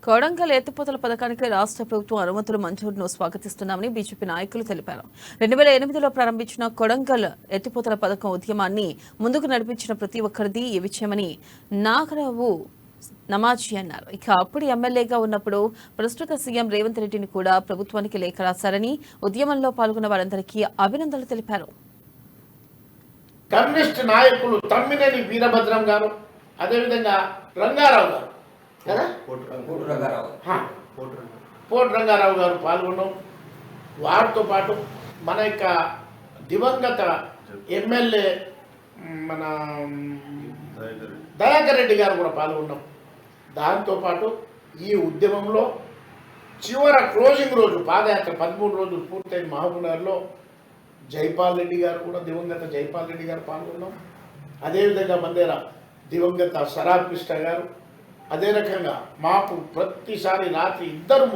కొడంగల్ ఎత్తిపోతల పథకానికి రాష్ట్ర ప్రభుత్వం అనుమతుల మంజూరును స్వాగతిస్తున్నామని బీజేపీ నాయకులు తెలిపారు. 2008లో ప్రారంభించిన కొడంగల్ ఎత్తిపోతల పథకం ఉద్యమాన్ని ముందుకు నడిపించిన ప్రతి ఒక్కరిది ఈ విషయమని నాగరావు నమాజీ అన్నారు. ఇక అప్పుడు ఎమ్మెల్యేగా ఉన్నప్పుడు ప్రస్తుత సీఎం రేవంత్ రెడ్డిని కూడా ప్రభుత్వానికి లేఖ రాశారని, ఉద్యమంలో పాల్గొన్న వారందరికీ అభినందనలు తెలిపారు. కమ్యూనిస్ట్ నాయకులు తమ్మినేని వీరభద్రం గారు, అదేవిధంగా రంగారావు గారు కదా, పోటు రంగారావు గారు పాల్గొన్నాం. వారితో పాటు మన యొక్క దివంగత ఎమ్మెల్యే మన దయాకర్ రెడ్డి గారు కూడా పాల్గొన్నాం. దాంతోపాటు ఈ ఉద్యమంలో చివర క్లోజింగ్ రోజు పాదయాత్ర 13 రోజులు పూర్తయిన మహబూబ్నగర్లో జైపాల్ రెడ్డి గారు కూడా, దివంగత జైపాల్ రెడ్డి గారు పాల్గొన్నాం. అదేవిధంగా మందేర దివంగత సరాబ్ కృష్ణ గారు, అదే రకంగా మాకు ప్రతిసారి రాత్రి ఇద్దరు